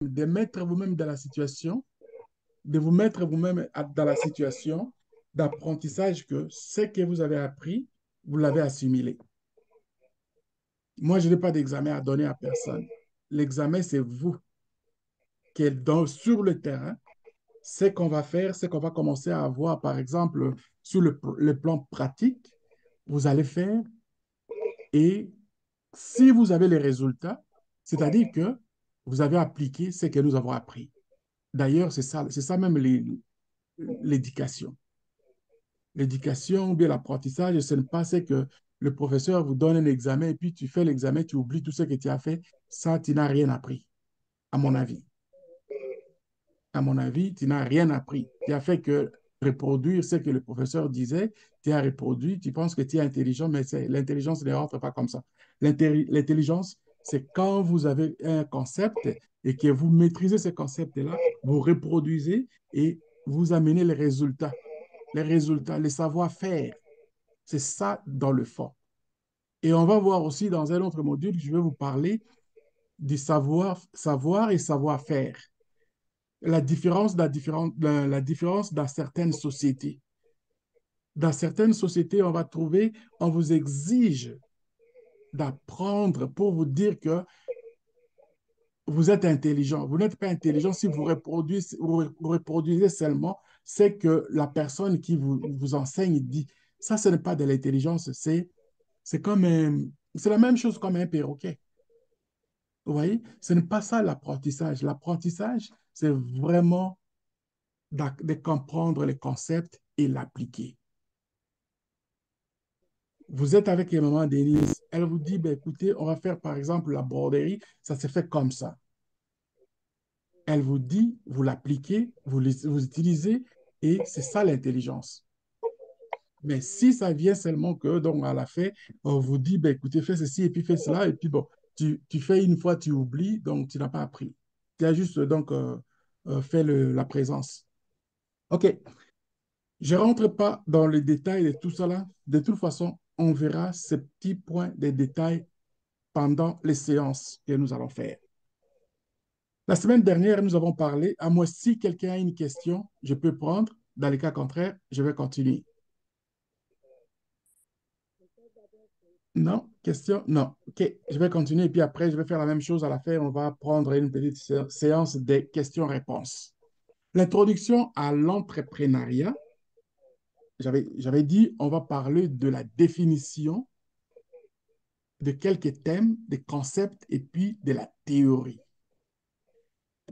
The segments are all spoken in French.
de mettre vous-même dans la situation, de vous mettre vous-même dans la situation d'apprentissage que ce que vous avez appris, vous l'avez assimilé. Moi, je n'ai pas d'examen à donner à personne. L'examen, c'est vous qui êtes sur le terrain. Ce qu'on va faire, c'est qu'on va commencer à avoir, par exemple, sur le plan pratique, vous allez faire et si vous avez les résultats, c'est-à-dire que vous avez appliqué ce que nous avons appris. D'ailleurs, c'est ça même l'éducation. L'éducation ou bien l'apprentissage, ce n'est pas ce que le professeur vous donne un examen et puis tu fais l'examen, tu oublies tout ce que tu as fait, ça, tu n'as rien appris, à mon avis. À mon avis, tu n'as rien appris. Tu as fait que reproduire ce que le professeur disait, tu as reproduit, tu penses que tu es intelligent, mais l'intelligence ne rentre pas comme ça. L'intelligence, c'est quand vous avez un concept et que vous maîtrisez ce concept-là, vous reproduisez et vous amenez les résultats, les savoir-faire. C'est ça dans le fond. Et on va voir aussi dans un autre module, je vais vous parler du savoir et savoir-faire. La différence dans certaines sociétés. Dans certaines sociétés, on va trouver, on vous exige d'apprendre pour vous dire que vous êtes intelligent. Vous n'êtes pas intelligent si vous reproduisez seulement ce que la personne qui vous enseigne dit. Ça, ce n'est pas de l'intelligence, c'est comme c'est la même chose comme un perroquet. Vous voyez, ce n'est pas ça l'apprentissage. L'apprentissage, c'est vraiment de comprendre les concepts et l'appliquer. Vous êtes avec une maman Denise, elle vous dit, ben, écoutez, on va faire par exemple la broderie, ça se fait comme ça. Elle vous dit, vous l'appliquez, vous utilisez, et c'est ça l'intelligence. Mais si ça vient seulement que, donc, à la fin, on vous dit, ben, écoutez, fais ceci et puis fais cela, et puis bon, tu fais une fois, tu oublies, donc tu n'as pas appris. Tu as juste donc fait la présence. OK. Je ne rentre pas dans les détails de tout cela. De toute façon, on verra ces petits points de détails pendant les séances que nous allons faire. La semaine dernière, nous avons parlé, à moi, si quelqu'un a une question, je peux prendre. Dans les cas contraires, je vais continuer. Non? Question? Non. OK, je vais continuer et puis après, je vais faire la même chose à la fin. On va prendre une petite séance des questions-réponses. L'introduction à l'entrepreneuriat, j'avais dit, on va parler de la définition de quelques thèmes, des concepts et puis de la théorie.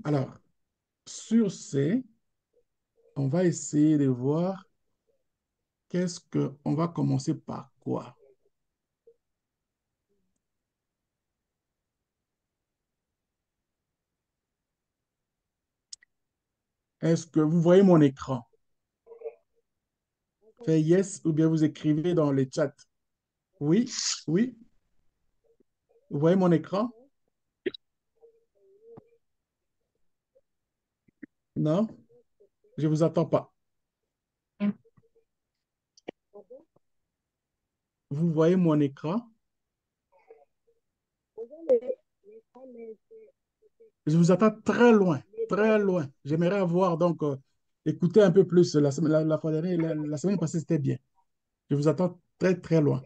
Alors, sur ces, on va essayer de voir qu'est-ce que, on va commencer par quoi? Est-ce que vous voyez mon écran? Faites yes ou bien vous écrivez dans le chat. Oui, oui, vous voyez mon écran? Non? Je ne vous attends pas. Vous voyez mon écran? Je vous attends très loin, très loin. J'aimerais avoir donc écouté un peu plus. La fois dernière, la semaine passée, c'était bien. Je vous attends très, très loin.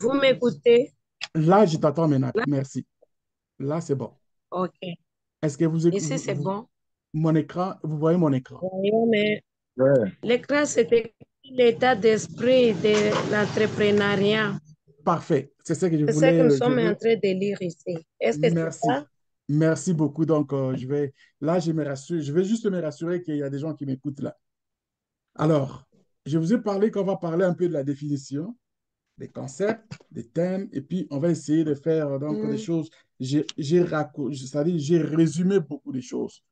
Vous m'écoutez? Là, je t'attends maintenant. Merci. Là, c'est bon. Ok. Est-ce que Ici, c'est bon. mon écran, vous voyez mon écran? Voyons, mais Ouais. l'écran, c'était l'état d'esprit de l'entrepreneuriat. Parfait. C'est ce que je C'est ce que voulais. nous Je sommes en veux. train de lire ici. Est-ce que c'est Merci. ça? Merci beaucoup. Donc, là, je me rassure. Je vais juste me rassurer qu'il y a des gens qui m'écoutent là. Alors, je vous ai parlé qu'on va parler un peu de la définition, des concepts, des thèmes, et puis on va essayer de faire donc des Hmm. choses. C'est-à-dire, j'ai résumé beaucoup de choses.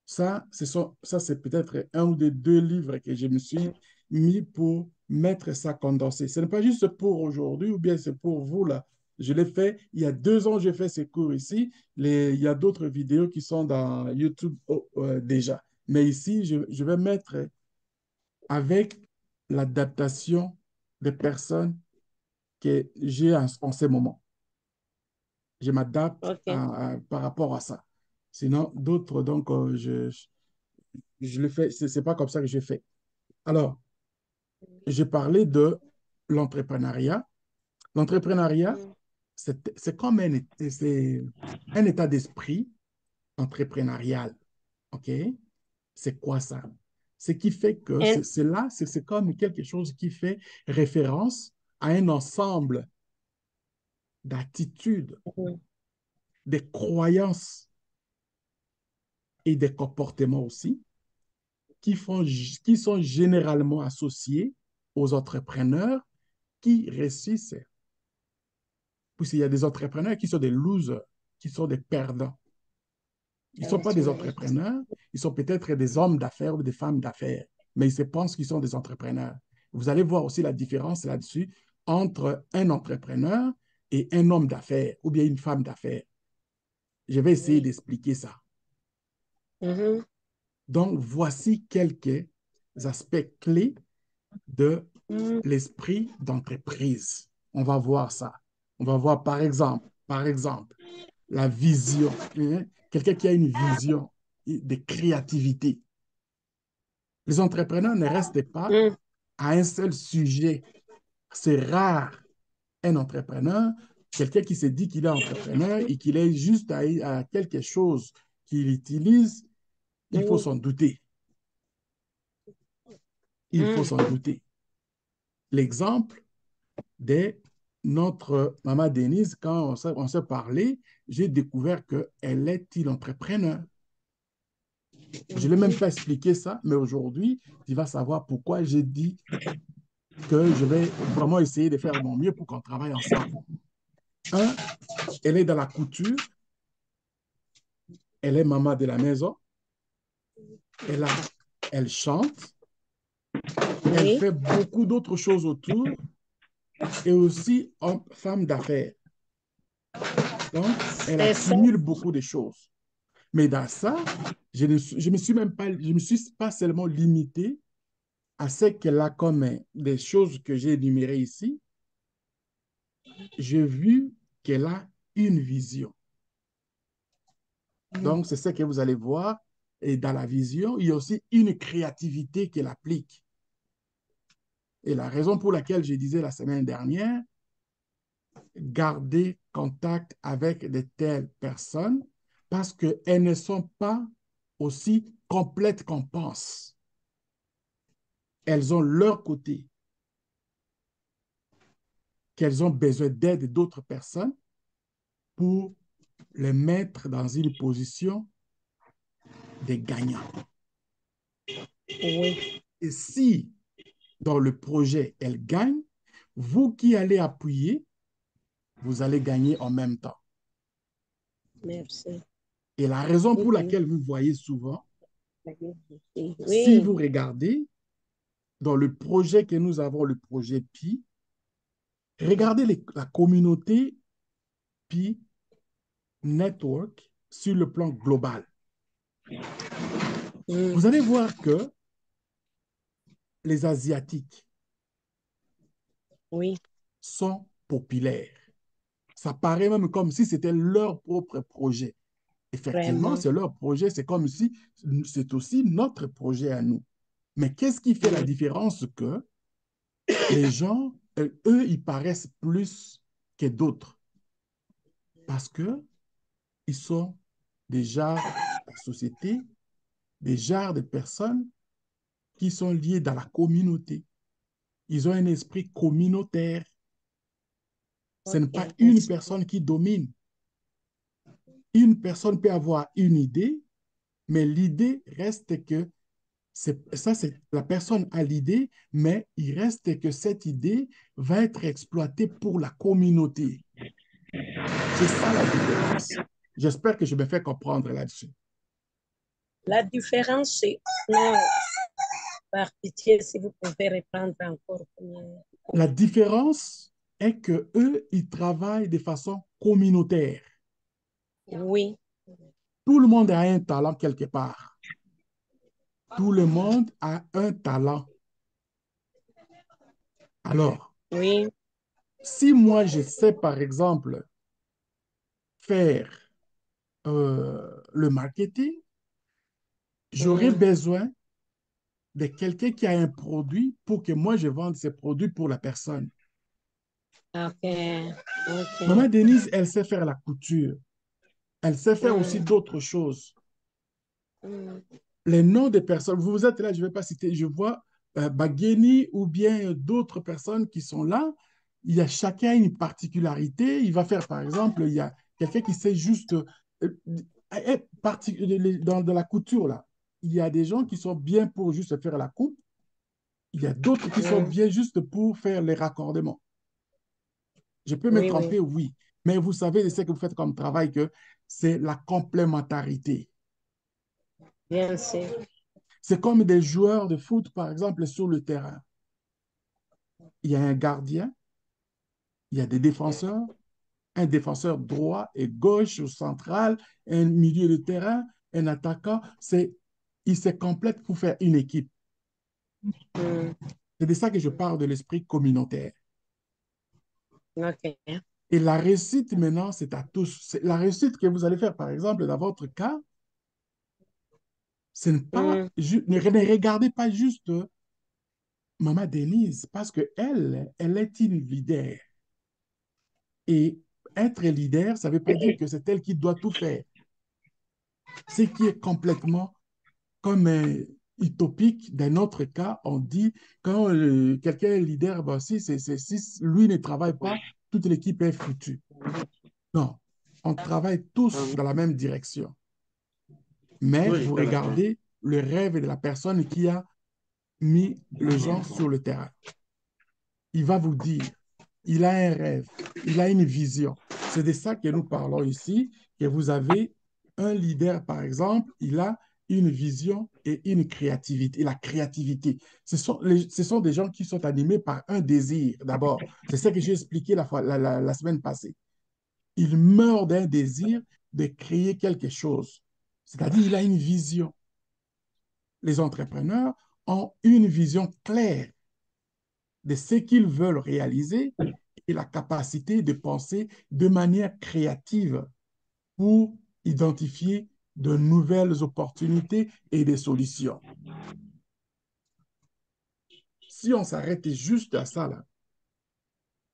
Ça, c'est peut-être un ou des deux livres que je me suis mis pour mettre ça condensé. Ce n'est pas juste pour aujourd'hui ou bien c'est pour vous là. Je l'ai fait il y a 2 ans, j'ai fait ces cours ici. Il y a d'autres vidéos qui sont dans YouTube déjà. Mais ici, je vais mettre avec l'adaptation des personnes que j'ai en ce moment. Je m'adapte OK. par rapport à ça. Sinon, d'autres, donc, je le fais, c'est pas comme ça que je fais. Alors, j'ai parlé de l'entrepreneuriat. L'entrepreneuriat, Mm. c'est comme c'est un état d'esprit entrepreneurial. OK? C'est quoi ça? Ce qui fait que Et- c'est là, c'est comme quelque chose qui fait référence à un ensemble d'attitudes, mm, des croyances et des comportements aussi qui sont généralement associés aux entrepreneurs qui réussissent. Puisqu'il y a des entrepreneurs qui sont des losers, qui sont des perdants. Ils ne sont pas des entrepreneurs, ils sont peut-être des hommes d'affaires ou des femmes d'affaires, mais ils se pensent qu'ils sont des entrepreneurs. Vous allez voir aussi la différence là-dessus entre un entrepreneur et un homme d'affaires ou bien une femme d'affaires. Je vais essayer Oui. d'expliquer ça. Mhm. Donc, voici quelques aspects clés de Mm. l'esprit d'entreprise. On va voir ça. On va voir par exemple, la vision. Hein? Quelqu'un qui a une vision de créativité. Les entrepreneurs ne restent pas Mm. à un seul sujet. C'est rare un entrepreneur, quelqu'un qui se dit qu'il est entrepreneur et qu'il est juste à quelque chose qu'il utilise, il faut Mm. s'en douter. Il faut s'en Mm. douter. L'exemple de notre maman Denise, quand on s'est parlé, j'ai découvert qu'elle est une entrepreneur. Je ne l'ai même Mhm. pas expliqué ça, mais aujourd'hui, tu vas savoir pourquoi j'ai dit que je vais vraiment essayer de faire mon mieux pour qu'on travaille ensemble. Un, elle est dans la couture, elle est maman de la maison, elle, a, elle chante, elle Oui. fait beaucoup d'autres choses autour et aussi femme d'affaires. Donc, elle C'est ça. accumule beaucoup de choses. Mais dans ça, je me suis même pas, je me suis pas seulement limité à ce qu'elle a comme des choses que j'ai énumérées ici. J'ai vu qu'elle a une vision. Donc, c'est ce que vous allez voir. Et dans la vision, il y a aussi une créativité qu'elle applique. Et la raison pour laquelle je disais la semaine dernière, garder contact avec de telles personnes parce qu'elles ne sont pas aussi complètes qu'on pense. Elles ont leur côté, qu'elles ont besoin d'aide d'autres personnes pour les mettre dans une position de gagnant. Oui. Et si dans le projet, elles gagnent, vous qui allez appuyer, vous allez gagner en même temps. Merci. Et la raison pour Mhm. laquelle vous voyez souvent, si Oui. vous regardez dans le projet que nous avons, le projet Pi, regardez la communauté Pi Network sur le plan global. Mm. Vous allez voir que les Asiatiques Oui. sont populaires. Ça paraît même comme si c'était leur propre projet. Effectivement, Vraiment. c'est leur projet, c'est comme si c'est aussi notre projet à nous. Mais qu'est-ce qui fait la Mm. différence que les gens, eux, ils paraissent plus que d'autres? Parce que ils sont des genres de société, des genres de personnes qui sont liées dans la communauté. Ils ont un esprit communautaire. Ce n'est pas OK. une Merci. personne qui domine. Une personne peut avoir une idée, mais l'idée reste que ça, c'est la personne a l'idée, mais il reste que cette idée va être exploitée pour la communauté. C'est ça la différence. J'espère que je me fais comprendre là-dessus. La différence, c'est, non, par pitié, si vous pouvez reprendre encore. La différence est que eux, ils travaillent de façon communautaire. Oui. Tout le monde a un talent quelque part. Tout le monde a un talent. Alors, Oui. Si moi, je sais, par exemple, faire le marketing, j'aurais Mhm. besoin de quelqu'un qui a un produit pour que moi, je vende ces produits pour la personne. Ok, Maman ok. Denise, elle sait faire la couture. Elle sait faire aussi Mm, d'autres choses. mm, Les noms des personnes, vous êtes là, je ne vais pas citer, je vois Bagheni ou bien d'autres personnes qui sont là. Il y a chacun une particularité. Il va faire, par exemple, il y a quelqu'un qui sait juste, dans la couture, là, il y a des gens qui sont bien pour juste faire la coupe. Il y a d'autres qui sont mm. bien juste pour faire les raccordements. Je peux me Oui, oui, tromper, oui, mais vous savez, ce que vous faites comme travail, que c'est la complémentarité. bien sûr. C'est comme des joueurs de foot, par exemple, sur le terrain. Il y a un gardien, il y a des défenseurs, un défenseur droit et gauche ou central, un milieu de terrain, un attaquant. Ils se complètent pour faire une équipe. Mm, C'est de ça que je parle de l'esprit communautaire. ok. Et la réussite, maintenant, c'est à tous. La réussite que vous allez faire, par exemple, dans votre cas, ce n'est pas, Mm, ne regardez pas juste Maman Denise, parce qu'elle, elle est une leader. Et être leader, ça ne veut pas dire que c'est elle qui doit tout faire. Ce qui est complètement comme utopique. Dans notre cas, on dit quand quelqu'un est leader, ben, si lui ne travaille pas, toute l'équipe est foutue. Non, on travaille tous dans la même direction. Mais vous regardez le rêve de la personne qui a mis le genre sur le terrain. Il va vous dire, il a un rêve, il a une vision. C'est de ça que nous parlons ici, que vous avez un leader, par exemple, il a une vision et une créativité. Et la créativité, ce sont des gens qui sont animés par un désir, d'abord. C'est ça que j'ai expliqué la semaine passée. Il meurt d'un désir de créer quelque chose. C'est-à-dire, il a une vision. Les entrepreneurs ont une vision claire de ce qu'ils veulent réaliser et la capacité de penser de manière créative pour identifier de nouvelles opportunités et des solutions. Si on s'arrêtait juste à ça, là,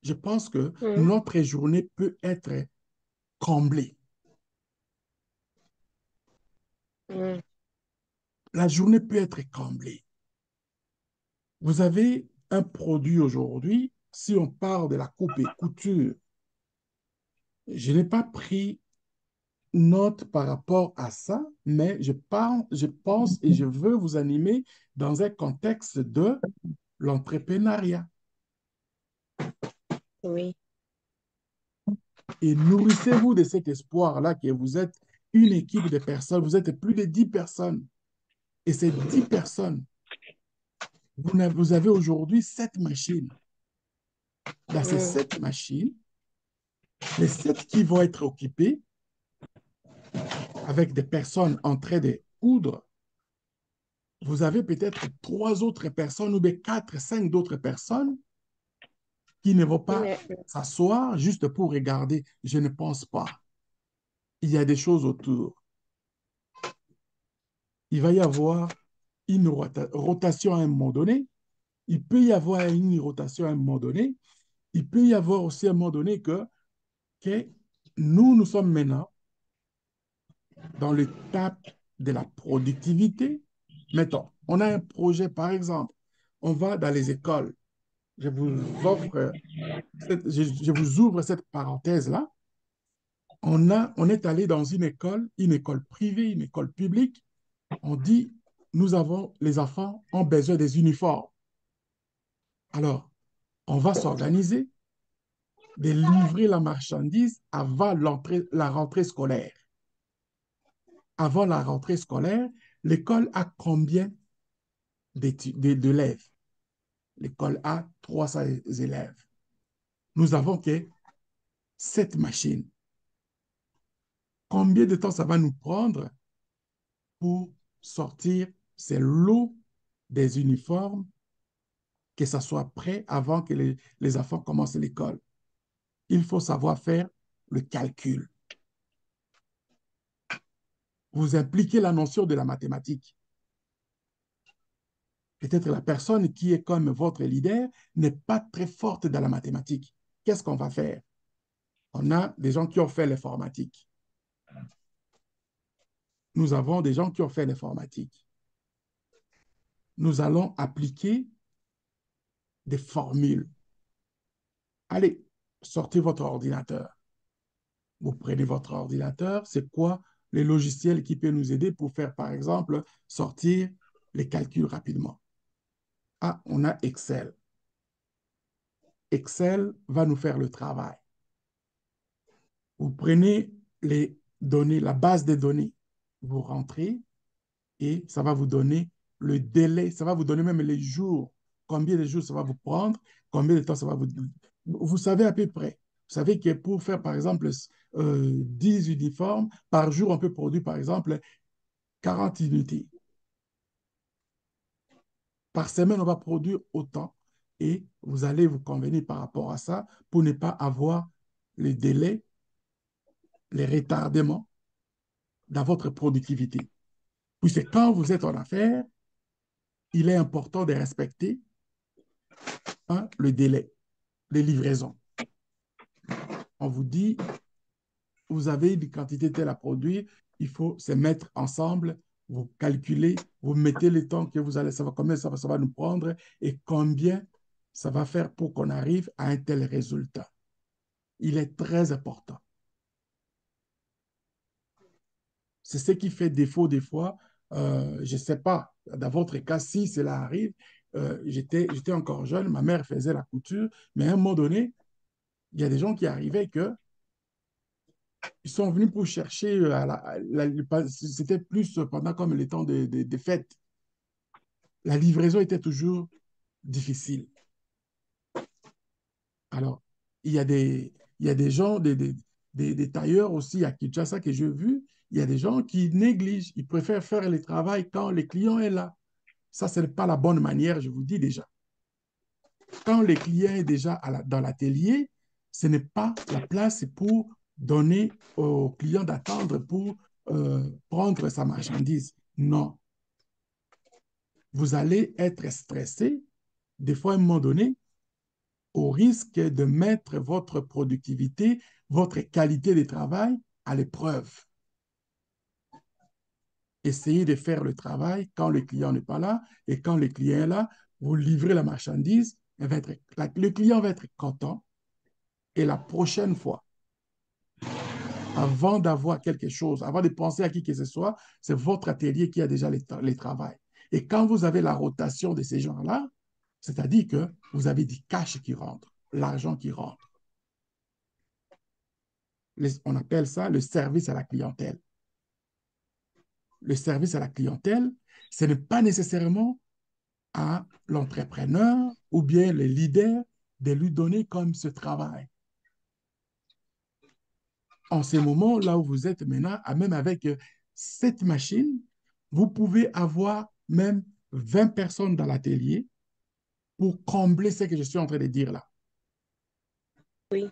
je pense que mm, notre journée peut être comblée. mm, La journée peut être comblée. Vous avez un produit aujourd'hui, si on parle de la coupe et couture, je n'ai pas pris note par rapport à ça, mais je pense et je veux vous animer dans un contexte de l'entrepreneuriat. oui. Et nourrissez-vous de cet espoir-là que vous êtes une équipe de personnes, vous êtes plus de 10 personnes. Et ces 10 personnes, vous avez aujourd'hui 7 machines. Dans ces Mm, 7 machines, les 7 qui vont être occupées avec des personnes en train de coudre, vous avez peut-être 3 autres personnes ou bien 4, 5 d'autres personnes qui ne vont pas s'asseoir juste pour regarder. Je ne pense pas. Il y a des choses autour. Il va y avoir une rotation à un moment donné. Il peut y avoir une rotation à un moment donné. Il peut y avoir aussi à un moment donné que nous sommes maintenant dans l'étape de la productivité. Mettons, on a un projet, par exemple, on va dans les écoles. Je vous offre, je vous ouvre cette parenthèse-là. On est allé dans une école privée, une école publique. On dit, les enfants ont besoin des uniformes. Alors, on va s'organiser de livrer la marchandise avant la rentrée scolaire. Avant la rentrée scolaire, l'école a combien d'élèves? L'école a 300 élèves. Nous avons que 7 machines. Combien de temps ça va nous prendre pour sortir ces lots des uniformes, que ça soit prêt avant que les enfants commencent l'école? il faut savoir faire le calcul. Vous impliquez la notion de la mathématique. Peut-être la personne qui est comme votre leader n'est pas très forte dans la mathématique. Qu'est-ce qu'on va faire? On a des gens qui ont fait l'informatique. Nous avons des gens qui ont fait l'informatique. Nous allons appliquer des formules. Allez, sortez votre ordinateur. Vous prenez votre ordinateur, c'est quoi les logiciels qui peuvent nous aider pour faire, par exemple, sortir les calculs rapidement? Ah, on a Excel. Excel va nous faire le travail. Vous prenez les données, la base des données, vous rentrez et ça va vous donner le délai, ça va vous donner même les jours, combien de jours ça va vous prendre, combien de temps ça va vous... Vous savez à peu près. Vous savez que pour faire, par exemple, 10 uniformes, par jour, on peut produire, par exemple, 40 unités. Par semaine, on va produire autant et vous allez vous convenir par rapport à ça pour ne pas avoir les délais, les retardements dans votre productivité. Puisque quand vous êtes en affaires, il est important de respecter le délai, les livraisons. On vous dit, vous avez une quantité telle à produire, il faut se mettre ensemble, vous calculez, vous mettez le temps que vous allez savoir combien ça va nous prendre et combien ça va faire pour qu'on arrive à un tel résultat. Il est très important. C'est ce qui fait défaut des fois. Je ne sais pas, dans votre cas, si cela arrive, j'étais encore jeune, ma mère faisait la couture, mais à un moment donné, il y a des gens qui arrivaient que ils sont venus pour chercher, c'était plus pendant comme les temps de fête. La livraison était toujours difficile. Alors, il y a des gens, des tailleurs aussi à Kinshasa que j'ai vu, il y a des gens qui négligent, ils préfèrent faire le travail quand le client est là. Ça, ce n'est pas la bonne manière, je vous dis déjà. Quand le client est déjà dans l'atelier, ce n'est pas la place pour donner au client d'attendre pour prendre sa marchandise. Non. Vous allez être stressé, des fois à un moment donné, au risque de mettre votre productivité, votre qualité de travail à l'épreuve. Essayez de faire le travail quand le client n'est pas là et quand le client est là, vous livrez la marchandise, le client va être content et la prochaine fois, avant d'avoir quelque chose, avant de penser à qui que ce soit, c'est votre atelier qui a déjà les travail. Et quand vous avez la rotation de ces gens-là, c'est-à-dire que vous avez du cash qui rentre, l'argent qui rentre. On appelle ça le service à la clientèle. Le service à la clientèle, ce n'est pas nécessairement à l'entrepreneur ou bien le leader de lui donner comme ce travail. En ce moment, là où vous êtes maintenant, même avec cette machine, vous pouvez avoir même 20 personnes dans l'atelier pour combler ce que je suis en train de dire là. Oui.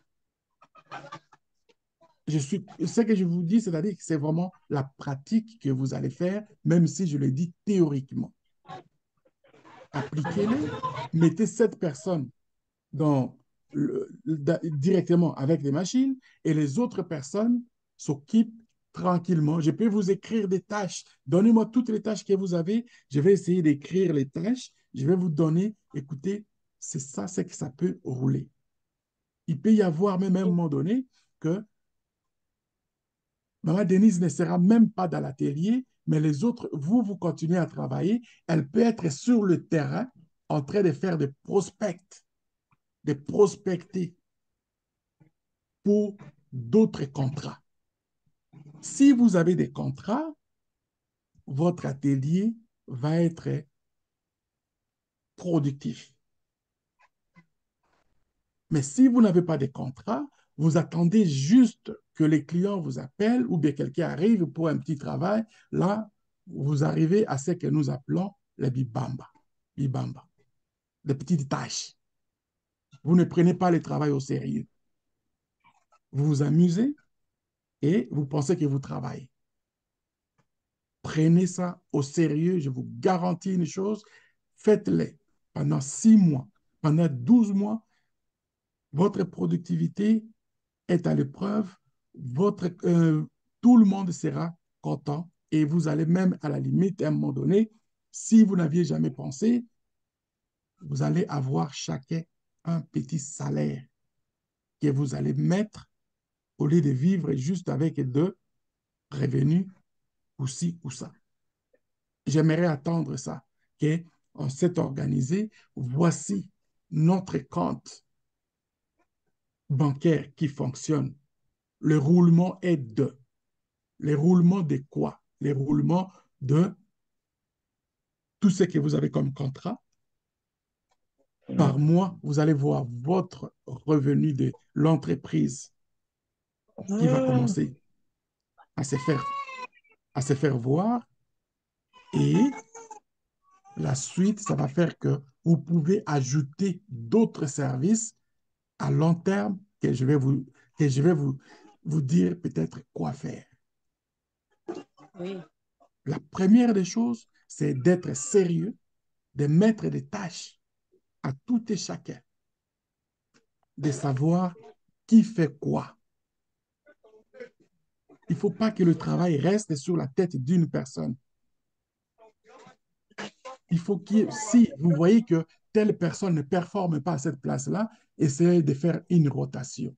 Ce que je vous dis, c'est-à-dire que c'est vraiment la pratique que vous allez faire, même si je le dis théoriquement. Appliquez-les, mettez 7 personnes directement avec les machines et les autres personnes s'occupent tranquillement. Je peux vous écrire des tâches. Donnez-moi toutes les tâches que vous avez. Je vais essayer d'écrire les tâches. Je vais vous donner, écoutez, c'est ça, c'est que ça peut rouler. Il peut y avoir même à un moment donné que Maman Denise ne sera même pas dans l'atelier, mais les autres, vous continuez à travailler. Elle peut être sur le terrain en train de faire des prospects, de prospecter pour d'autres contrats. Si vous avez des contrats, votre atelier va être productif. Mais si vous n'avez pas de contrat, vous attendez juste que les clients vous appellent ou bien quelqu'un arrive pour un petit travail. Là, vous arrivez à ce que nous appelons les bibamba. Bibamba. Des petites tâches. Vous ne prenez pas le travail au sérieux. vous vous amusez et vous pensez que vous travaillez. Prenez ça au sérieux, je vous garantis une chose, faites-les pendant 6 mois, pendant 12 mois, votre productivité est à l'épreuve, tout le monde sera content et vous allez même, à la limite, à un moment donné, si vous n'aviez jamais pensé, vous allez avoir chacun un petit salaire que vous allez mettre au lieu de vivre juste avec deux revenus ou ci ou ça. J'aimerais attendre ça, qu'on s'est organisé, voici notre compte bancaire qui fonctionne. Le roulement est de. Les roulements de quoi? Les roulements de tout ce que vous avez comme contrat. Par mois, vous allez voir votre revenu de l'entreprise qui va commencer à se faire, à se faire voir. Et la suite, ça va faire que vous pouvez ajouter d'autres services à long terme que je vais vous dire peut-être quoi faire. Oui. La première des choses, c'est d'être sérieux, de mettre des tâches à tout et chacun, de savoir qui fait quoi. Il ne faut pas que le travail reste sur la tête d'une personne. Il faut que, si vous voyez que telle personne ne performe pas à cette place-là, essayez de faire une rotation.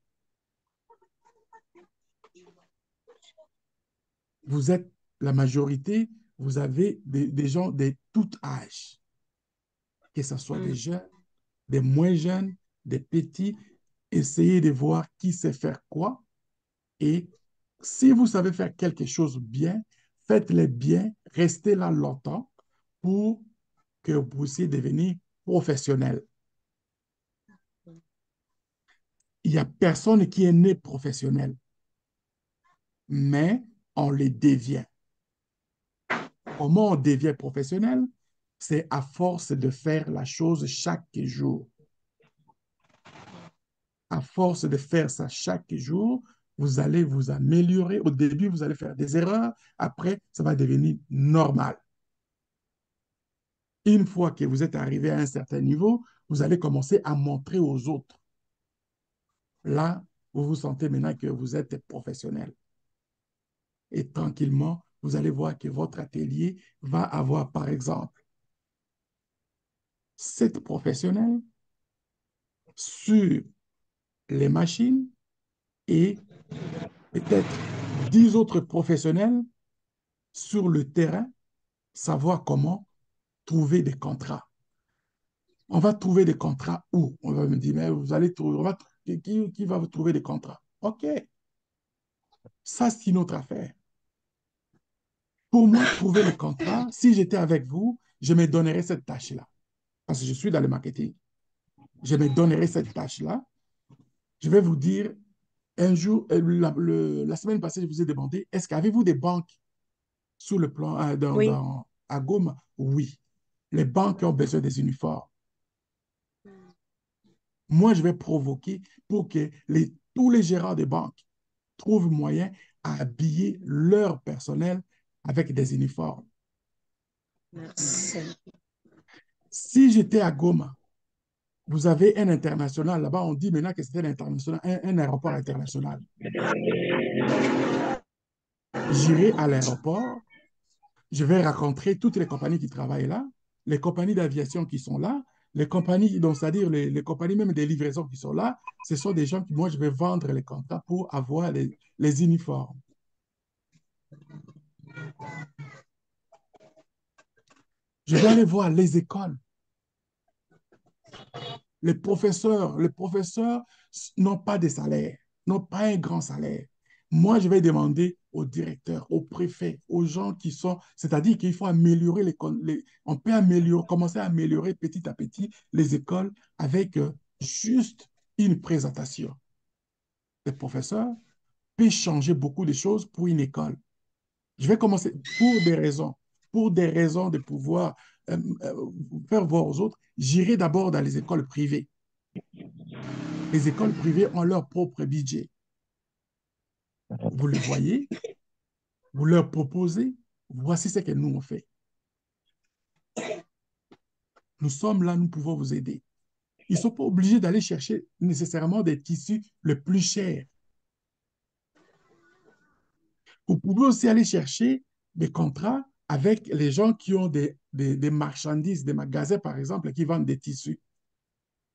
Vous êtes la majorité, vous avez des gens de tout âge, que ce soit des jeunes, des moins jeunes, des petits. Essayez de voir qui sait faire quoi. Et si vous savez faire quelque chose bien, faites-le bien, restez là longtemps pour que vous puissiez devenir professionnel. Il n'y a personne qui est né professionnel, mais on le devient. Comment on devient professionnel? C'est à force de faire la chose chaque jour. À force de faire ça chaque jour, vous allez vous améliorer. Au début, vous allez faire des erreurs. Après, ça va devenir normal. Une fois que vous êtes arrivé à un certain niveau, vous allez commencer à montrer aux autres. Là, vous vous sentez maintenant que vous êtes professionnel. Et tranquillement, vous allez voir que votre atelier va avoir, par exemple, 7 professionnels sur les machines et peut-être 10 autres professionnels sur le terrain, savoir comment trouver des contrats. On va trouver des contrats où? On va me dire, mais vous allez trouver, qui va vous trouver des contrats? OK, ça c'est une autre affaire. Pour moi, trouver les contrats, si j'étais avec vous, je me donnerais cette tâche-là. Parce que je suis dans le marketing. Je me donnerais cette tâche-là. Je vais vous dire, un jour, la semaine passée, je vous ai demandé, est-ce qu'avez-vous des banques sur le plan, Oui. à Goma? Oui. Les banques ont besoin des uniformes. Moi, je vais provoquer pour que tous les gérants de banques trouvent moyen à habiller leur personnel avec des uniformes. Merci. Si j'étais à Goma, vous avez un international là-bas, on dit maintenant que c'est un aéroport international. J'irai à l'aéroport, je vais rencontrer toutes les compagnies qui travaillent là, les compagnies d'aviation qui sont là, les compagnies, donc c'est-à-dire les compagnies même des livraisons qui sont là, ce sont des gens qui, moi, je vais vendre les contrats pour avoir les uniformes. Je vais aller voir les écoles. Les professeurs n'ont pas de salaire, n'ont pas un grand salaire. Moi, je vais demander aux directeurs, aux préfets, aux gens qui sont, c'est-à-dire qu'il faut améliorer on peut améliorer, commencer à améliorer petit à petit les écoles avec juste une présentation. Les professeurs peuvent changer beaucoup de choses pour une école. Je vais commencer pour des raisons de pouvoir faire voir aux autres. J'irai d'abord dans les écoles privées. Les écoles privées ont leur propre budget. vous le voyez, vous leur proposez, voici ce que nous on fait. Nous sommes là, nous pouvons vous aider. Ils ne sont pas obligés d'aller chercher nécessairement des tissus les plus chers. Vous pouvez aussi aller chercher des contrats avec les gens qui ont des marchandises, des magasins, par exemple, qui vendent des tissus.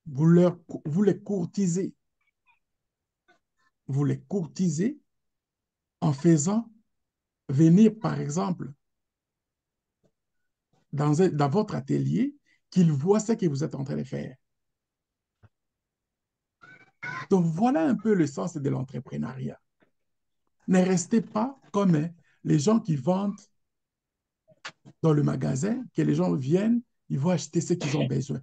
Vous les courtisez. Vous les courtisez en faisant venir, par exemple, dans votre atelier, qu'ils voient ce que vous êtes en train de faire. Donc, voilà un peu le sens de l'entrepreneuriat. Ne restez pas comme les gens qui vendent dans le magasin, que les gens viennent, ils vont acheter ce qu'ils ont besoin.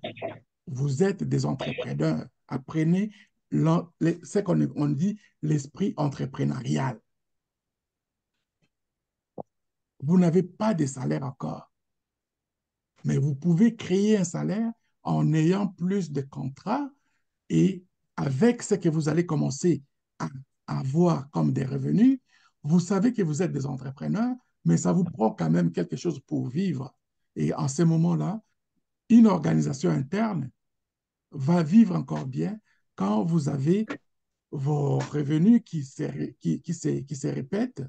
Vous êtes des entrepreneurs. Apprenez ce qu'on dit l'esprit entrepreneurial. Vous n'avez pas de salaire encore, mais vous pouvez créer un salaire en ayant plus de contrats et avec ce que vous allez commencer à avoir comme des revenus, vous savez que vous êtes des entrepreneurs, mais ça vous prend quand même quelque chose pour vivre. Et en ce moment-là, une organisation interne va vivre encore bien quand vous avez vos revenus qui se répètent,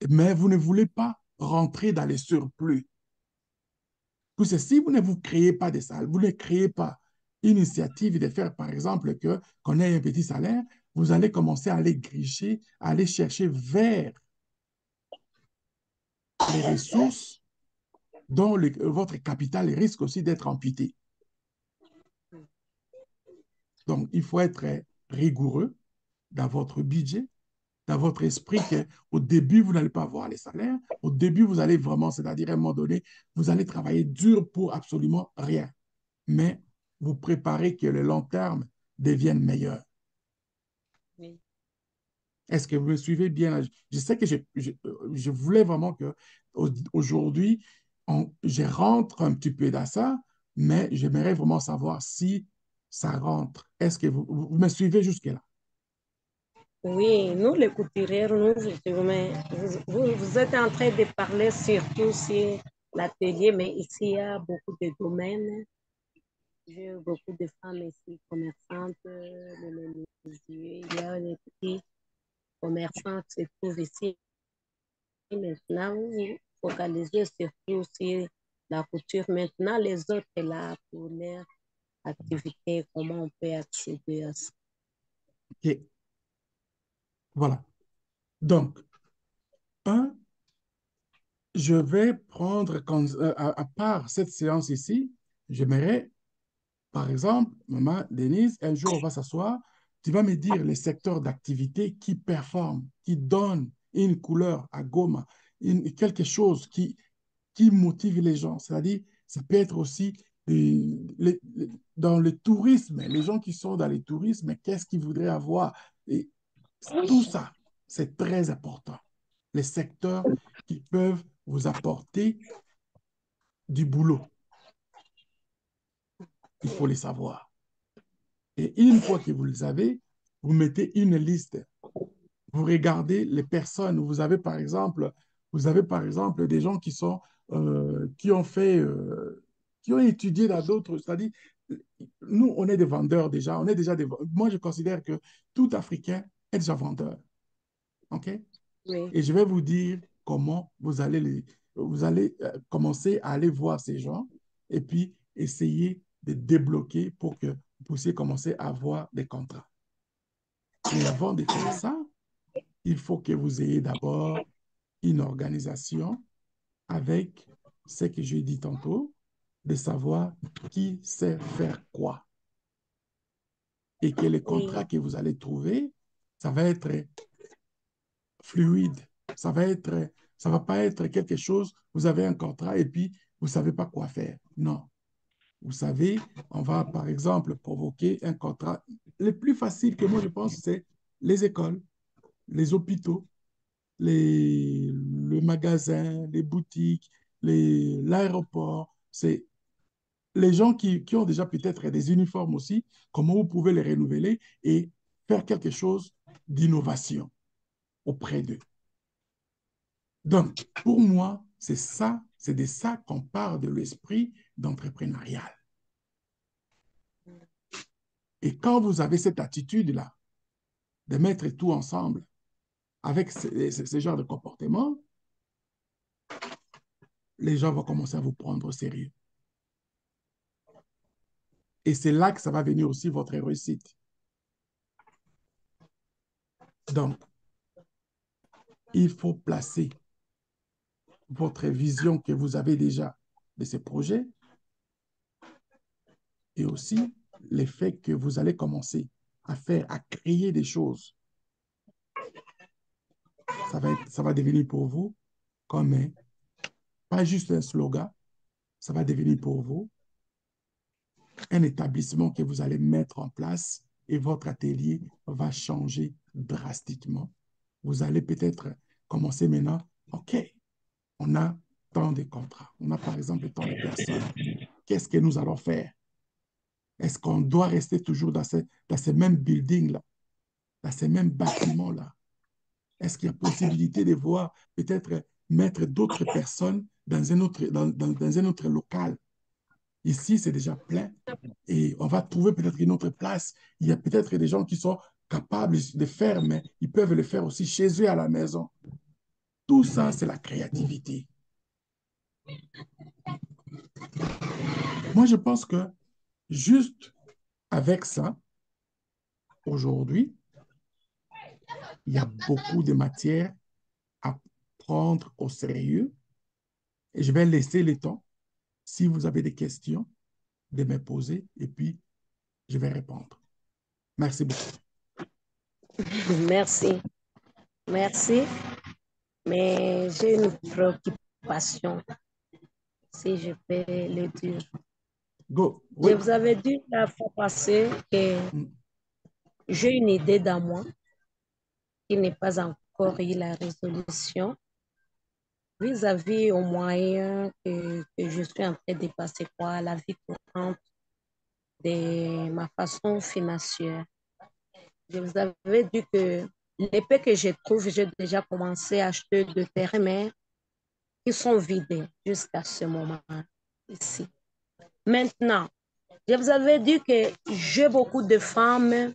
mais vous ne voulez pas rentrer dans les surplus. Parce que si vous ne vous créez pas de salaire, vous ne créez pas une initiative de faire, par exemple, qu'on ait un petit salaire, vous allez commencer à aller gricher, à aller chercher vers les ressources dont votre capital risque aussi d'être amputé. Donc, il faut être rigoureux dans votre budget, dans votre esprit qu'au début, vous n'allez pas avoir les salaires. Au début, vous allez vraiment, c'est-à-dire à un moment donné, vous allez travailler dur pour absolument rien. Mais vous préparez que le long terme devienne meilleur. Oui. Est-ce que vous me suivez bien? Je sais que je voulais vraiment que aujourd'hui, je rentre un petit peu dans ça, mais j'aimerais vraiment savoir si ça rentre. Est-ce que vous me suivez jusque-là? Oui, nous, les couturières, nous, vous êtes en train de parler surtout sur l'atelier, mais ici, il y a beaucoup de domaines. J'ai beaucoup de femmes ici, commerçantes, le menuisier, il y a des petits commerçants qui se trouvent ici. Et maintenant, vous focalisez surtout sur la couture. Maintenant, les autres, là, pour leur activité, comment on peut accéder à ça? OK. Voilà. Donc, un, je vais prendre, à part cette séance ici, j'aimerais, par exemple, maman Denise, un jour, on va s'asseoir, tu vas me dire les secteurs d'activité qui performent, qui donnent une couleur à Goma, quelque chose qui motive les gens. C'est-à-dire, ça peut être aussi dans le tourisme, les gens qui sont dans le tourisme, qu'est-ce qu'ils voudraient avoir? Et tout ça, c'est très important. Les secteurs qui peuvent vous apporter du boulot, il faut les savoir. Et une fois que vous le savez, vous mettez une liste. Vous regardez les personnes. Vous avez par exemple des gens qui ont fait, qui ont étudié dans d'autres. C'est-à-dire, nous, on est des vendeurs déjà. Moi, je considère que tout Africain est déjà vendeur. OK? Oui, Et je vais vous dire comment vous allez commencer à aller voir ces gens et puis essayer de débloquer pour que vous puissiez commencer à avoir des contrats. Mais avant de faire ça, il faut que vous ayez d'abord une organisation avec ce que j'ai dit tantôt, de savoir qui sait faire quoi. Et que les oui, contrats que vous allez trouver, ça va être fluide. Ça va pas être quelque chose, vous avez un contrat et puis vous savez pas quoi faire. Non. Vous savez, on va par exemple provoquer un contrat. Le plus facile que moi je pense, c'est les écoles, les hôpitaux, le magasin, les boutiques, l'aéroport. C'est les gens qui ont déjà peut-être des uniformes aussi, comment vous pouvez les renouveler et faire quelque chose d'innovation auprès d'eux. Donc, pour moi, c'est ça, c'est de ça qu'on parle de l'esprit d'entrepreneurial. Et quand vous avez cette attitude-là, de mettre tout ensemble avec ce genre de comportement, les gens vont commencer à vous prendre au sérieux. Et c'est là que ça va venir aussi votre réussite. Donc, il faut placer votre vision que vous avez déjà de ces projets et aussi le fait que vous allez commencer à faire, à créer des choses. Ça va devenir pour vous comme pas juste un slogan, ça va devenir pour vous un établissement que vous allez mettre en place et votre atelier va changer drastiquement. Vous allez peut-être commencer maintenant, OK, on a tant de contrats, on a par exemple tant de personnes. Qu'est-ce que nous allons faire? Est-ce qu'on doit rester toujours dans ces mêmes buildings-là, dans ces mêmes bâtiments-là? Est-ce qu'il y a possibilité de voir peut-être mettre d'autres personnes dans dans un autre local? Ici, c'est déjà plein et on va trouver peut-être une autre place. Il y a peut-être des gens qui sont capables de faire, mais ils peuvent le faire aussi chez eux à la maison. Tout ça, c'est la créativité. Moi, je pense que juste avec ça, aujourd'hui, il y a beaucoup de matière à prendre au sérieux et je vais laisser le temps, si vous avez des questions, de me poser et puis je vais répondre. Merci beaucoup. Merci. Merci. Mais j'ai une préoccupation, si je peux le dire. Go. Je Oui. vous avais dit la fois passée que j'ai une idée dans moi qui n'est pas encore eu la résolution vis-à-vis aux moyens que je suis en train de passer quoi, la vie courante de ma façon financière. Je vous avais dit que l'épée que je trouve, j'ai déjà commencé à acheter de terrains qui sont vidés jusqu'à ce moment ici. Maintenant, je vous avais dit que j'ai beaucoup de femmes,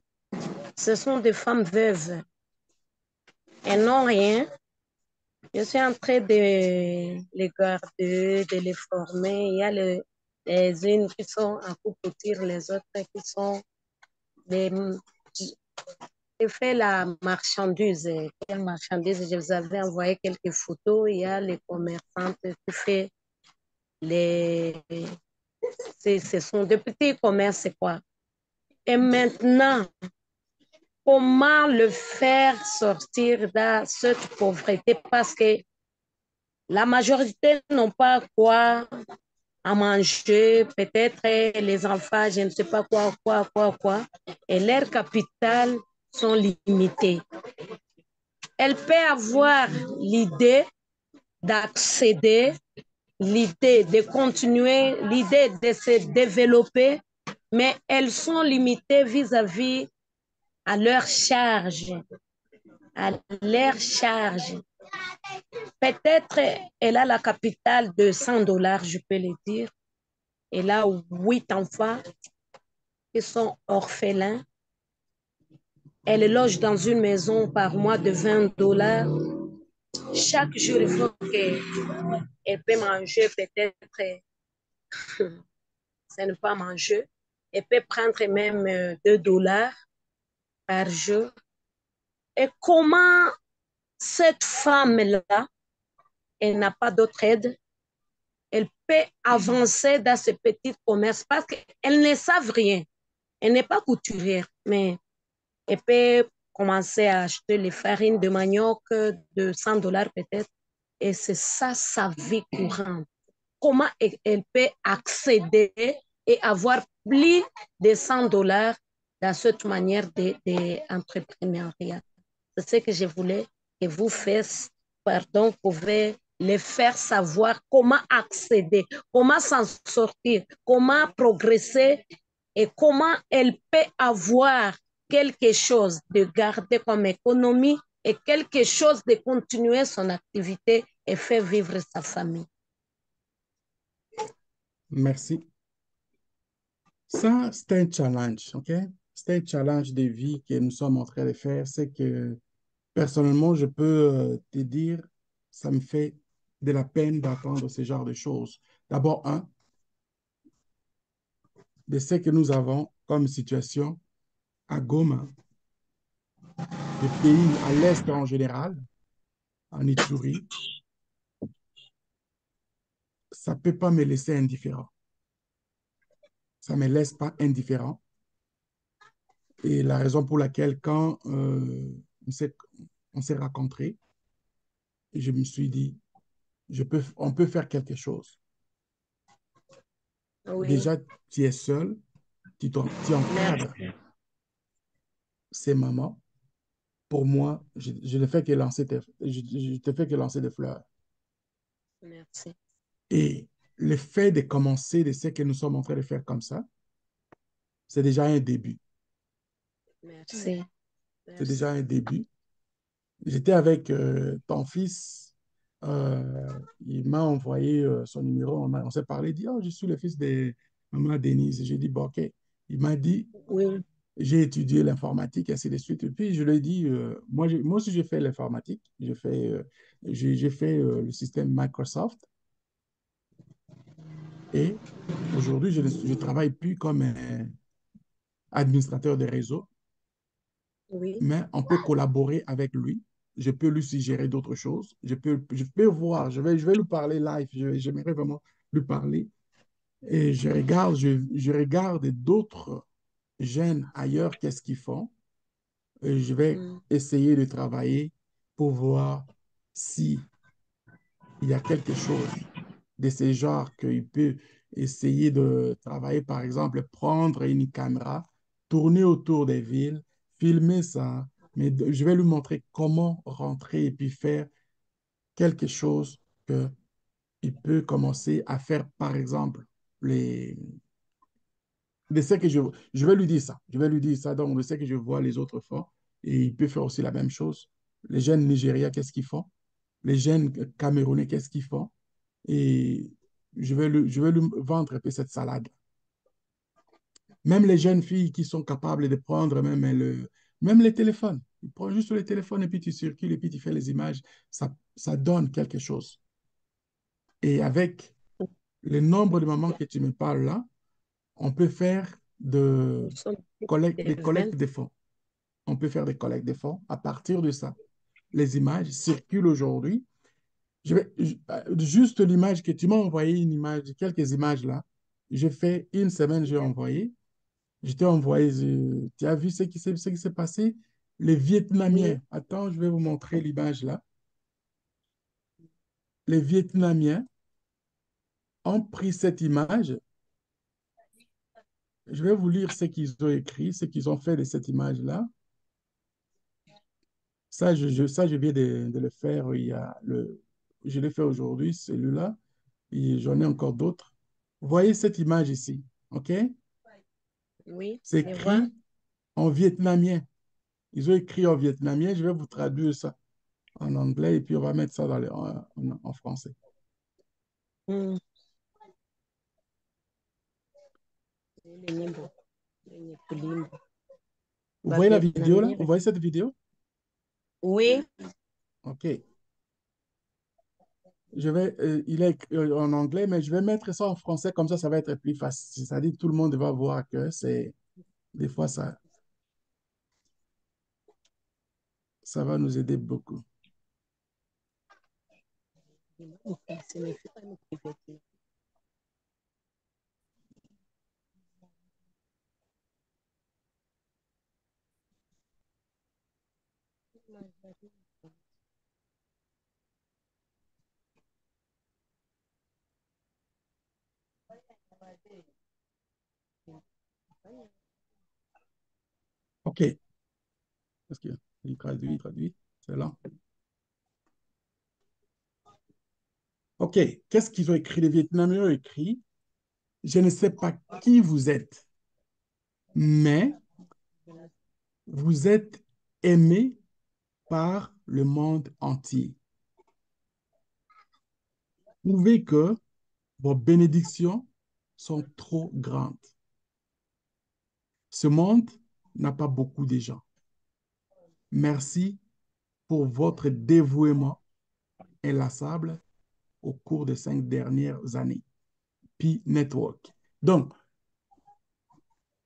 ce sont des femmes veuves. Elles n'ont rien. Je suis en train de les garder, de les former. Il y a les unes qui sont en couture, les autres qui sont des... Je fais la marchandise. Quelle marchandise? Je vous avais envoyé quelques photos. Il y a les commerçantes qui font les... Ce sont des petits commerces, quoi. Et maintenant, comment le faire sortir de cette pauvreté? Parce que la majorité n'ont pas quoi à manger, peut-être les enfants, je ne sais pas quoi, et leurs capitales sont limitées. Elle peut avoir l'idée d'accéder, l'idée de continuer, l'idée de se développer, mais elles sont limitées vis-à-vis à leur charge, à leur charge. Peut-être elle a la capitale de 100 dollars, je peux le dire. Elle a 8 enfants qui sont orphelins. Elle loge dans une maison par mois de 20 dollars. Chaque jour, il faut qu'elle peut manger peut-être, ça ne pas manger. Elle peut prendre même 2 dollars par jour. Et comment cette femme-là, elle n'a pas d'autre aide, elle peut avancer dans ce petit commerce parce qu'elle ne savent rien. Elle n'est pas couturière, mais elle peut commencer à acheter les farines de manioc de 100 dollars peut-être. Et c'est ça sa vie courante. Comment elle peut accéder et avoir plus de 100 dollars dans cette manière d'entrepreneuriat. C'est ce que je voulais que vous fassiez, pardon, pouvez les faire savoir comment accéder, comment s'en sortir, comment progresser et comment elle peut avoir quelque chose de garder comme économie et quelque chose de continuer son activité et faire vivre sa famille. Merci. Ça, c'est un challenge, OK? C'est un challenge de vie que nous sommes en train de faire. C'est que personnellement, je peux te dire, ça me fait de la peine d'entendre ce genre de choses. D'abord, de ce que nous avons comme situation à Goma, le pays à l'Est en général, en Ituri, ça ne peut pas me laisser indifférent. Ça ne me laisse pas indifférent. Et la raison pour laquelle, quand on s'est rencontrés, je me suis dit, on peut faire quelque chose. Oui, Déjà, tu es seul, tu encadres merci, ces mamans. Pour moi, je ne fais que lancer je te fais que lancer des fleurs. merci, Et le fait de commencer de ce que nous sommes en train de faire comme ça, c'est déjà un début. merci, C'est merci. déjà un début. J'étais avec ton fils. Il m'a envoyé son numéro. On s'est parlé. Il dit, oh, je suis le fils de maman Denise. J'ai dit, bon, OK. Il m'a dit, Oui, j'ai étudié l'informatique, ainsi de suite. Et puis, je lui ai dit, moi aussi, j'ai fait l'informatique. J'ai fait le système Microsoft. Et aujourd'hui, je ne travaille plus comme un administrateur de réseau, oui, mais on peut collaborer avec lui. Je peux lui suggérer d'autres choses. Je peux voir, je vais lui parler live. J'aimerais vraiment lui parler. Et je regarde d'autres jeunes ailleurs, qu'est-ce qu'ils font. Et je vais mm, essayer de travailler pour voir si il y a quelque chose de ce genre qu'il peut essayer de travailler, par exemple, prendre une caméra, tourner autour des villes, filmer ça, mais je vais lui montrer comment rentrer et puis faire quelque chose qu'il peut commencer à faire, par exemple, les, de ce que je vais lui dire ça. Je vais lui dire ça, donc de ce que je vois les autres font, et il peut faire aussi la même chose. Les jeunes Nigériens, qu'est-ce qu'ils font? Les jeunes Camerounais, qu'est-ce qu'ils font? Et je vais lui vendre un peu cette salade. Même les jeunes filles qui sont capables de prendre même les téléphones. Tu prends juste le téléphone et puis tu circules et puis tu fais les images. Ça donne quelque chose. Et avec le nombre de moments que tu me parles là, on peut faire nous sommes des des 20. collectes de fonds. On peut faire des collectes de fonds à partir de ça. Les images circulent aujourd'hui. Juste l'image que tu m'as envoyé, une image, quelques images là. J'ai fait une semaine, j'ai envoyé. Je t'ai envoyé, tu as vu ce qui s'est passé? Les Oui, Vietnamiens, attends, je vais vous montrer l'image là. Les Vietnamiens ont pris cette image. Je vais vous lire ce qu'ils ont écrit, ce qu'ils ont fait de cette image-là. Ça, je viens de le faire. Je l'ai fait aujourd'hui, celui-là. Et j'en ai encore d'autres. Voyez cette image ici, OK? oui, C'est je vois. écrit en vietnamien. Ils ont écrit en vietnamien. Je vais vous traduire ça en anglais et puis on va mettre ça en français. Mm. Le Nimbo, le Kulimbo. Vous Va voyez la vidéo là? vietnamien. Vous voyez cette vidéo? Oui, OK. Il est écrit en anglais, mais je vais mettre ça en français, comme ça va être plus facile. C'est-à-dire que tout le monde va voir que des fois, ça va nous aider beaucoup. c'est mes filles, nous qui OK. Parce qu'il traduit, c'est lent. OK. Qu'est-ce qu'ils ont écrit? Les Vietnamiens ont écrit, je ne sais pas qui vous êtes, mais vous êtes aimé par le monde entier. Prouvez que vos bénédictions sont trop grandes. Ce monde n'a pas beaucoup de gens. Merci pour votre dévouement inlassable au cours des 5 dernières années. Pi Network. Donc,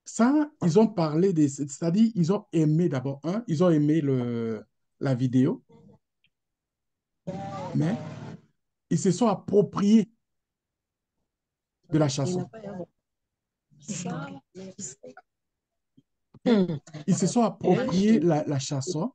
ça, ils ont parlé de, c'est-à-dire, ils ont aimé d'abord, ils ont aimé la vidéo, mais ils se sont appropriés de la chanson. Ils se sont appropriés la chanson.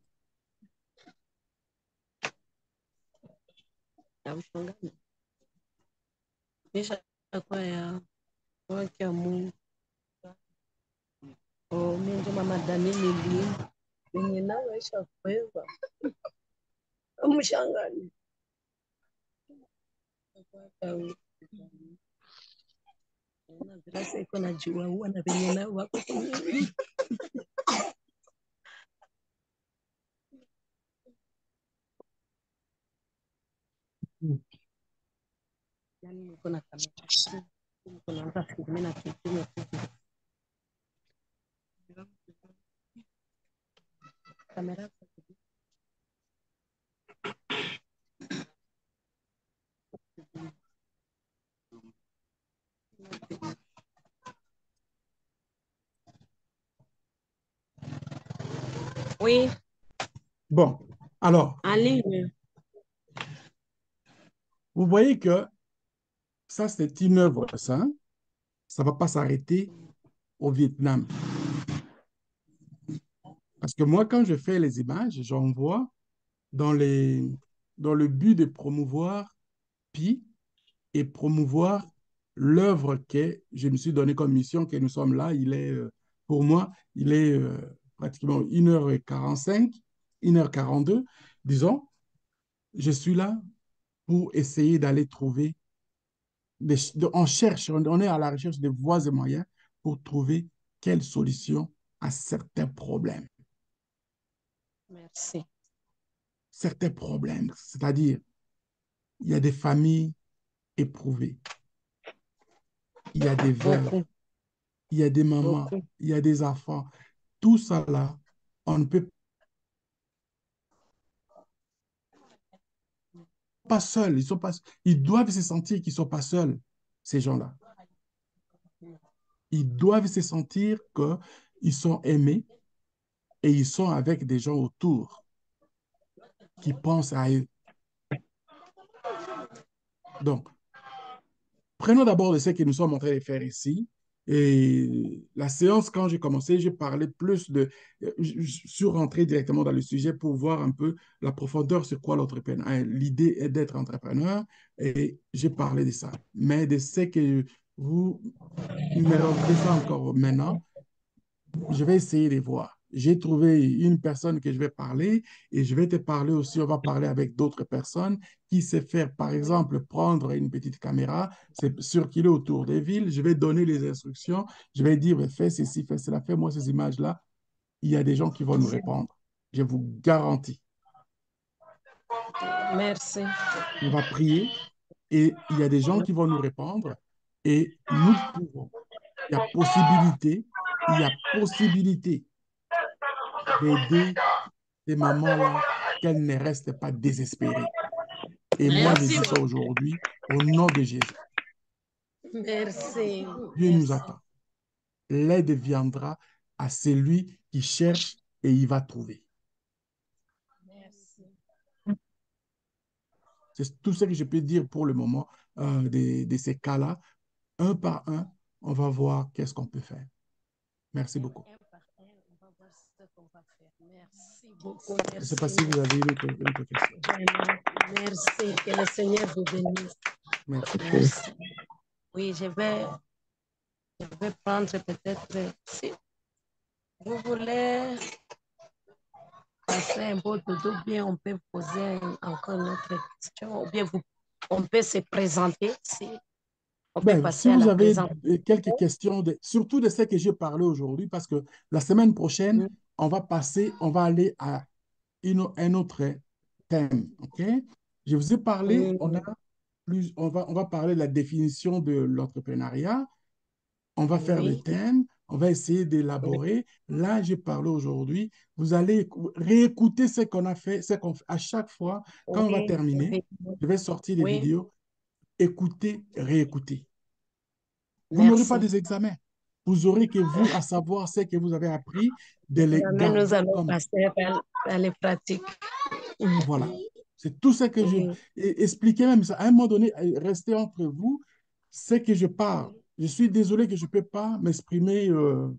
Oui, Bon, alors, en ligne. vous voyez que ça, c'est une œuvre, ça. Hein? Ça ne va pas s'arrêter au Vietnam. Parce que moi, quand je fais les images, j'envoie dans dans le but de promouvoir Pi et promouvoir l'œuvre que je me suis donné comme mission, que nous sommes là. Pour moi, il est pratiquement 1h45, 1h42. Disons, je suis là pour essayer d'aller trouver, on cherche, on est à la recherche de voies et moyens pour trouver quelle solution à certains problèmes. Merci. Certains problèmes, c'est-à-dire, il y a des familles éprouvées, il y a des veuves, Beaucoup, il y a des mamans, beaucoup. il y a des enfants. Tout ça là, on ne peut pas seuls. Ils doivent se sentir qu'ils ne sont pas seuls, ces gens-là. Ils doivent se sentir qu'ils sont aimés et ils sont avec des gens autour qui pensent à eux. Donc, prenons d'abord de ce que nous sommes en train de faire ici. Et la séance, quand j'ai commencé, j'ai parlé plus de... Je suis rentré directement dans le sujet pour voir un peu la profondeur sur quoi l'entrepreneur. L'idée est d'être entrepreneur et j'ai parlé de ça. Mais de ce que vous me redressez encore maintenant, je vais essayer de voir. J'ai trouvé une personne que je vais parler et je vais te parler aussi, on va parler avec d'autres personnes qui sait faire, par exemple, prendre une petite caméra, c'est circuler autour des villes, je vais donner les instructions, je vais dire, ben, fais ceci, fais cela, fais-moi ces images-là. Il y a des gens qui vont nous répondre. Je vous garantis. Merci. On va prier et il y a des gens qui vont nous répondre et nous pouvons. Il y a possibilité d'aider ces mamans-là, qu'elles ne restent pas désespérées. Et moi, je Merci. dis ça aujourd'hui au nom de Jésus. Merci. Dieu nous Merci. attend. L'aide viendra à celui qui cherche et il va trouver. Merci. C'est tout ce que je peux dire pour le moment de ces cas-là. Un par un, on va voir qu'est-ce qu'on peut faire. Merci beaucoup. Un par un, on va voir ce qu'on va faire. Merci beaucoup. Je ne sais Merci. pas si vous avez une autre question. Vraiment. Merci. Que le Seigneur vous bénisse. Merci. Merci. Oui, je vais prendre peut-être, si vous voulez passer un peu de ou bien on peut poser encore une autre question, ou bien on peut se présenter, si on peut Ben, si passer à vous la avez présentation. quelques questions, surtout de ce que j'ai parlé aujourd'hui, parce que la semaine prochaine, on va aller à un autre thème. OK? Je vous ai parlé, on va parler de la définition de l'entrepreneuriat. On va faire des Oui, thèmes, on va essayer oui, d'élaborer. Là, j'ai parlé aujourd'hui. Vous allez réécouter ce qu'on a fait, à chaque fois, quand on va oui, terminer, effectivement. je vais sortir des Oui, vidéos. Écoutez, réécoutez. Vous n'aurez pas merci. des examens. Vous aurez que vous à savoir ce que vous avez appris, de les Jamais nous garder allons comme passer par les pratiques. voilà. C'est tout ce que je... Oui, Expliquez même ça. À un moment donné, restez entre vous. C'est que je parle. Je suis désolé que je ne peux pas m'exprimer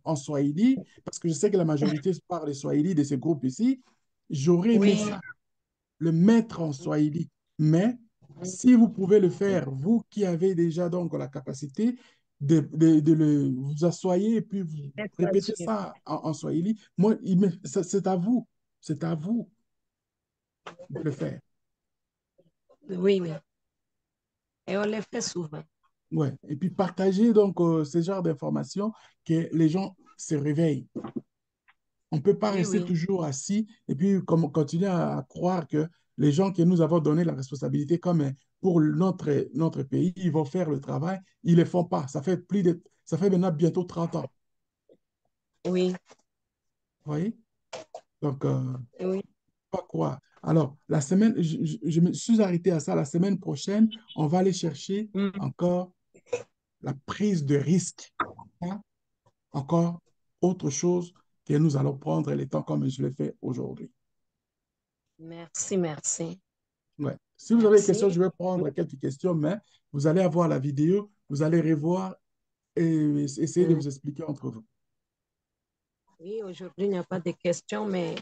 en Swahili, parce que je sais que la majorité parle Swahili de ce groupe ici. J'aurais aimé oui, ça, le mettre en Swahili. Mais si vous pouvez le faire, vous qui avez déjà donc la capacité de le vous assoyer et puis vous être à répétez suivre. ça en Swahili, moi, c'est à vous. C'est à vous de le faire. Oui, oui. Et on les fait souvent. Ouais. Et puis partager donc ce genre d'informations que les gens se réveillent. On ne peut pas Oui, rester oui. toujours assis et puis comme, continuer à croire que les gens que nous avons donné la responsabilité comme pour notre pays, ils vont faire le travail. Ils ne le font pas. Ça fait maintenant bientôt 30 ans. Oui, Vous voyez? Donc, oui. pas croire. Alors, la semaine, je me suis arrêté à ça. La semaine prochaine, on va aller chercher Mm. encore la prise de risque. Hein? Encore autre chose que nous allons prendre les temps comme je l'ai fait aujourd'hui. Merci, merci. Ouais. Si vous avez des questions, Merci. je vais prendre quelques questions, mais vous allez avoir la vidéo, vous allez revoir et essayer de Mm. vous expliquer entre vous. Oui, aujourd'hui, il n'y a pas de questions, mais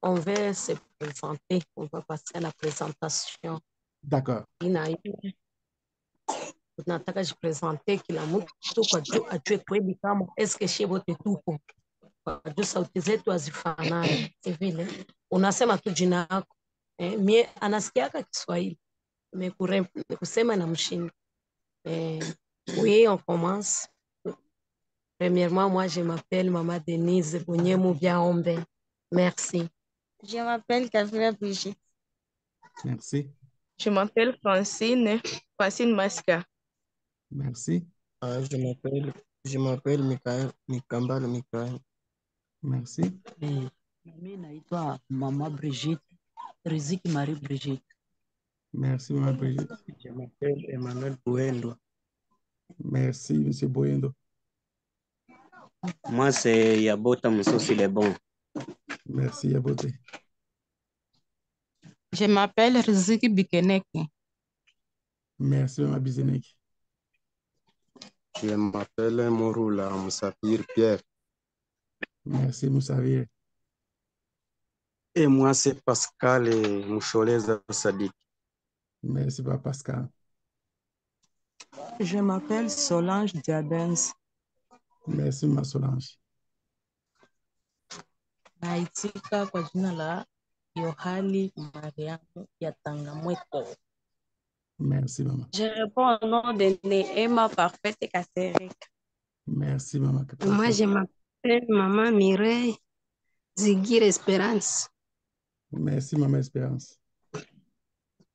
on va se présenter. On va passer à la présentation. D'accord. Nataka jipresente kila mtu kwa juu ajue kweli kama eske shie wote tupo kwa juu sauti zetu hazifanani. Si vile unasema tu jina yako mie anasikiaka Kiswahili kusema na mshinda. Oui, on commence. Premièrement, moi, je m'appelle Maman Denise Bonyemou Biaombe. Merci. Je m'appelle Kavira Brigitte. Merci. Je m'appelle Francine Masca. Merci. Je m'appelle Michael, Mikambal Michael. Merci. Mimi naitwa Mama Brigitte, Riziki Marie Brigitte. Merci, Mme Brigitte. Je m'appelle Emmanuel Buendo. Merci, Monsieur Boyendo. Moi, c'est Yabota Moussoussi Les Bons. Merci, Yabote. Je m'appelle Riziki Bikeneke. Merci, Mme Bizenek. Je m'appelle Mouroula Moussapir Pierre. Merci, Moussavir. Et moi, c'est Pascal et Moucholeza Sadik. Merci, Papa Pascal. Je m'appelle Solange Diabens. Merci, Ma Solange. Naitika kwa jina la Yohali Mariamu ya Tangamweko. Merci, Maman. Je réponds au nom de Emma Parfaite et Catérique. Merci, Maman. Moi, je m'appelle Maman Mireille Zigir Espérance. Merci, Maman Espérance.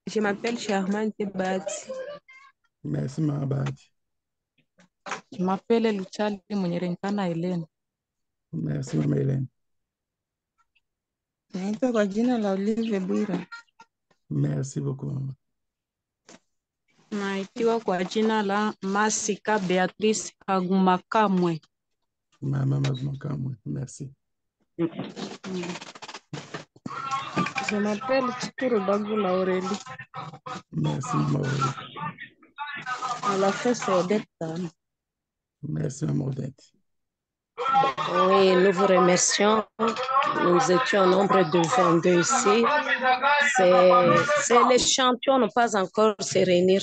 Je m'appelle Charmante Bati. Merci, Maman Badi. Je m'appelle Luchali Munyerenkana Hélène. Merci, Maman Hélène. Naitwa kwa jina la Olive Bwira. Merci beaucoup, Maman. Naitiwa kwa jina la Masika Beatrice Agumakamwe. Maman Magmakamwe. Merci. Je m'appelle Chikuru Bagula Aurélie. Merci, Maman Aurélie. À la fête, c'est Odette. Merci, Maman Odette. Oui, nous vous remercions. Nous étions au nombre de 22 ici. C'est les champions, ne pas encore se réunir.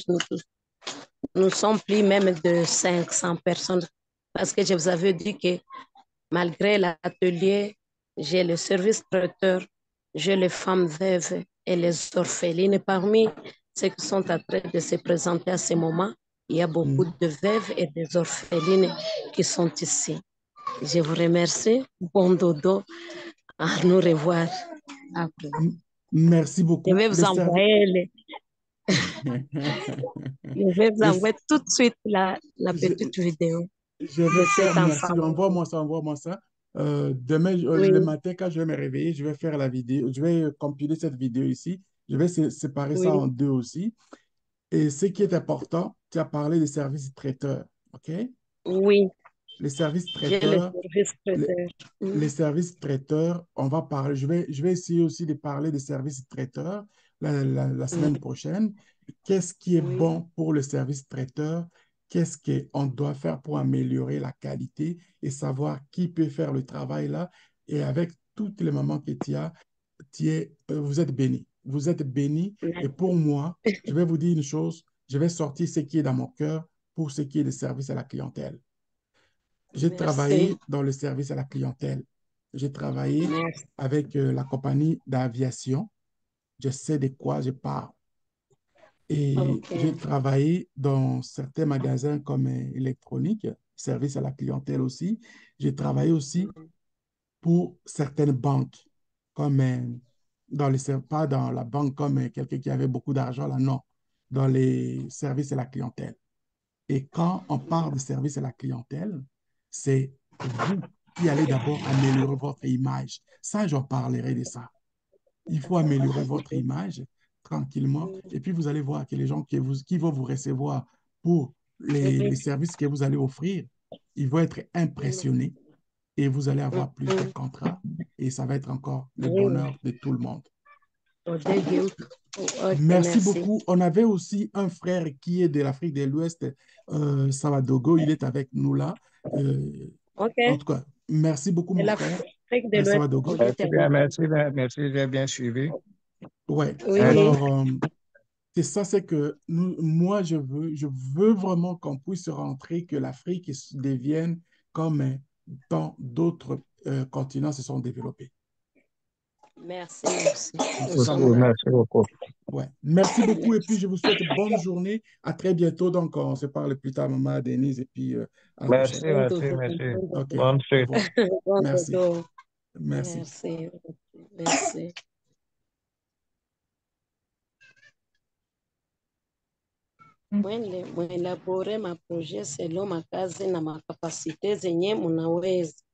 Nous sommes plus même de 500 personnes. Parce que je vous avais dit que malgré l'atelier, j'ai le service traiteur, j'ai les femmes veuves et les orphelines. Parmi ceux qui sont en train de se présenter à ce moment, il y a beaucoup de veuves et des orphelines qui sont ici. Je vous remercie. Bon dodo. À nous revoir. Après. Merci Je beaucoup. vais vous envoyer, je vais vous les- envoyer tout de suite la je, petite vidéo je de vais faire, cet merci, enfant. envoie-moi ça, envoie-moi ça. Demain, Oui, le matin, quand je vais me réveiller, je vais faire la vidéo, je vais compiler cette vidéo ici. Je vais séparer ça oui, en deux aussi. Et ce qui est important, tu as parlé des services traiteurs, OK? oui, Les services j'ai le traiteurs, service les, traiteur. les services traiteurs, on va parler, je vais essayer aussi de parler des services traiteurs la semaine prochaine. Qu'est-ce qui est Oui, bon pour le service traiteur? Qu'est-ce qu'on doit faire pour améliorer la qualité et savoir qui peut faire le travail là? Et avec toutes les mamans que vous êtes bénis. Vous êtes bénis. Et pour merci. moi, je vais vous dire une chose, je vais sortir ce qui est dans mon cœur pour ce qui est de service à la clientèle. J'ai Merci. travaillé dans le service à la clientèle. J'ai travaillé Merci. avec la compagnie d'aviation. Je sais de quoi je parle. Et Ok. j'ai travaillé dans certains magasins comme électronique, service à la clientèle aussi. J'ai travaillé aussi pour certaines banques, comme pas dans la banque comme quelqu'un qui avait beaucoup d'argent là, non, dans les services à la clientèle. Et quand on parle de service à la clientèle, c'est vous qui allez d'abord améliorer votre image. Ça, j'en parlerai de ça. Il faut améliorer votre image tranquillement. Et puis, vous allez voir que les gens qui vont vous recevoir pour les Oui, services que vous allez offrir, ils vont être impressionnés et vous allez avoir plus de oui, contrats et ça va être encore le oui. bonheur de tout le monde. Oh, thank you. Ok, Merci merci. beaucoup. On avait aussi un frère qui est de l'Afrique de l'Ouest, Savadogo. Il est avec nous là. Euh, Ok, en tout cas, merci beaucoup, de mon frère, l'Afrique de l'Ouest. Oh, Savadogo. j'étais avec vous. Merci, j'ai bien suivi. Ouais. Oui, Alors, c'est ça, c'est que moi, je veux vraiment qu'on puisse rentrer, que l'Afrique devienne comme dans d'autres continents se sont développés. merci, merci. Nous Ça Aussi, sommes va. là. merci beaucoup. Ouais. Merci beaucoup et puis Merci. je vous souhaite bonne journée. À très bientôt. Donc, on se parle plus tard, maman Denise, et puis à la prochaine. Merci, Bon merci, dodo, merci. bon OK. dodo. Bonne Au suite. revoir. Bon Merci. dodo. Merci. Merci. Merci. Mwelabore maproje selon makazi na makapasite zenye munaweza.